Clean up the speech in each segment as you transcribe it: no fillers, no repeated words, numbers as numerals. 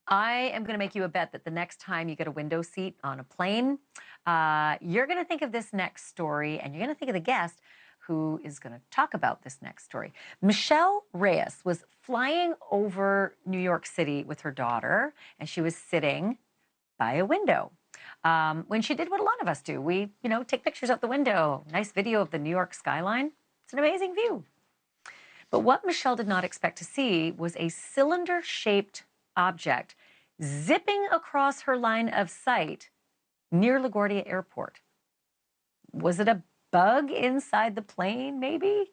I am going to make you a bet that the next time you get a window seat on a plane, you're going to think of this next story, and you're going to think of the guest who is going to talk about this next story. Michelle Reyes was flying over New York City with her daughter, and she was sitting by a window. When she did what a lot of us do, we, take pictures out the window, nice video of the New York skyline. It's an amazing view. But what Michelle did not expect to see was a cylinder-shaped object zipping across her line of sight near LaGuardia Airport. Was it a bug inside the plane, maybe?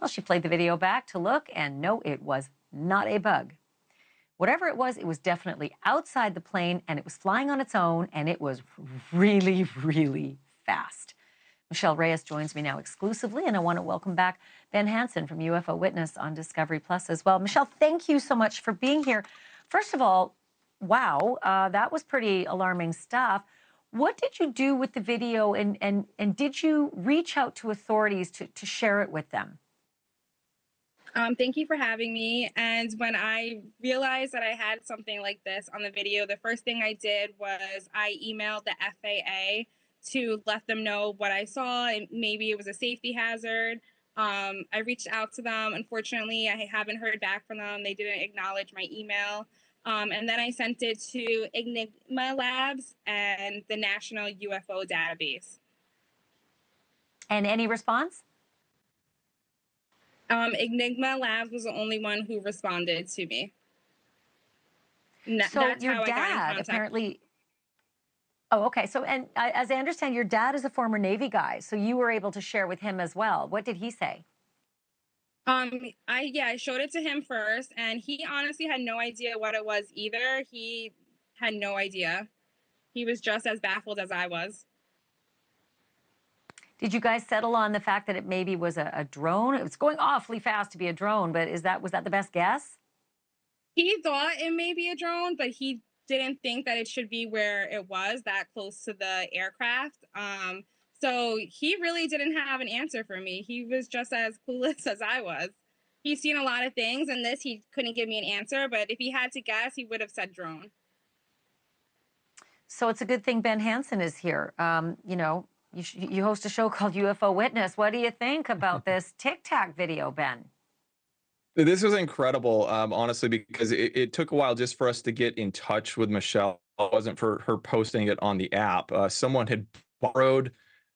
Well, she played the video back to look, and no, it was not a bug. Whatever it was definitely outside the plane, and it was flying on its own, and it was really, really fast. Michelle Reyes joins me now exclusively, and I want to welcome back Ben Hansen from UFO Witness on Discovery Plus as well. Michelle, thank you so much for being here. First of all, wow, that was pretty alarming stuff. What did you do with the video, and did you reach out to authorities to share it with them? Thank you for having me. And when I realized that I had something like this on the video, the first thing I did was I emailed the FAA to let them know what I saw, and maybe it was a safety hazard. I reached out to them. Unfortunately, I haven't heard back from them. They didn't acknowledge my email. And then I sent it to Enigma Labs and the National UFO Database. And any response? Enigma Labs was the only one who responded to me. So That's your how I got in dad contact. apparently. Oh, okay. So, and as I understand, your dad is a former Navy guy, so you were able to share with him as well. What did he say? I showed it to him first, and he honestly had no idea what it was either. He had no idea. He was just as baffled as I was. Did you guys settle on the fact that it maybe was a drone? It was going awfully fast to be a drone, but was that the best guess? He thought it may be a drone, but he didn't think that it should be where it was, that close to the aircraft. So he really didn't have an answer for me. He was just as clueless as I was. He's seen a lot of things, and this he couldn't give me an answer. But if he had to guess, he would have said drone. So it's a good thing Ben Hansen is here. You host a show called UFO Witness. What do you think about this Tic Tac video, Ben? This was incredible, honestly, because it took a while just for us to get in touch with Michelle. It wasn't for her posting it on the app. Someone had borrowed,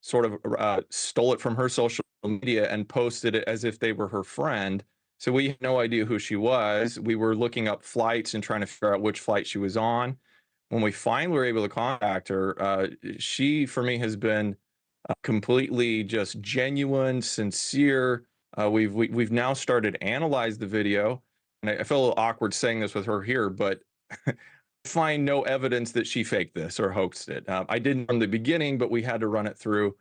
sort of stole it from her social media and posted it as if they were her friend. So we had no idea who she was. We were looking up flights and trying to figure out which flight she was on. When we finally were able to contact her, she, for me, has been completely just genuine, sincere. We've now started to analyze the video, and I feel a little awkward saying this with her here, but find no evidence that she faked this or hoaxed it. I didn't from the beginning, but we had to run it through,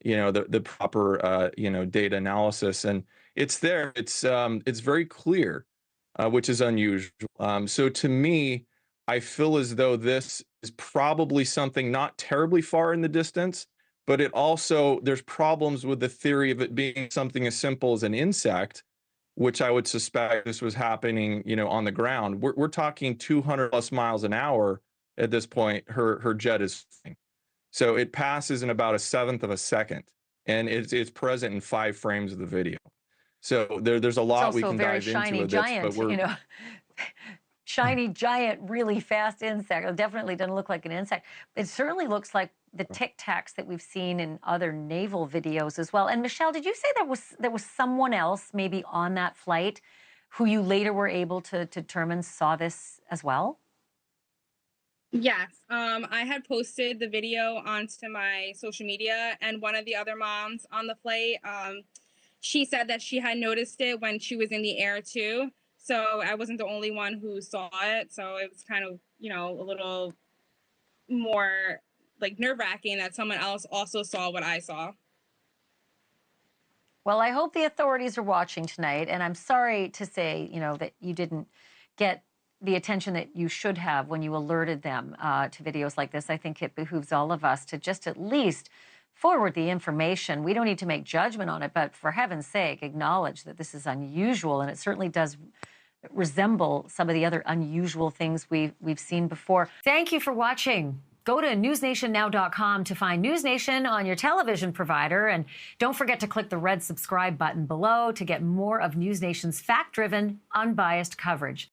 the proper data analysis, and it's there. It's very clear, which is unusual. So to me, I feel as though this is probably something not terribly far in the distance, but there's problems with the theory of it being something as simple as an insect, which I would suspect this was happening, on the ground. We're talking 200 plus miles an hour at this point. Her jet is flying. So it passes in about a seventh of a second, and it's present in 5 frames of the video. So there's a lot we can dive into with this, but we're shiny, giant, really fast insect. It definitely doesn't look like an insect. It certainly looks like the Tic Tacs that we've seen in other naval videos as well. And Michelle, did you say there was someone else maybe on that flight who you later were able to determine saw this as well? Yes, I had posted the video onto my social media, and one of the other moms on the flight, she said that she had noticed it when she was in the air too. So I wasn't the only one who saw it. So it was kind of, a little more like nerve-wracking that someone else also saw what I saw. Well, I hope the authorities are watching tonight, and I'm sorry to say, that you didn't get the attention that you should have when you alerted them to videos like this. I think it behooves all of us to just at least forward the information. We don't need to make judgment on it, but for heaven's sake, acknowledge that this is unusual, and it certainly does resemble some of the other unusual things we've seen before. Thank you for watching. Go to newsnationnow.com to find News Nation on your television provider. And don't forget to click the red subscribe button below to get more of News Nation's fact-driven, unbiased coverage.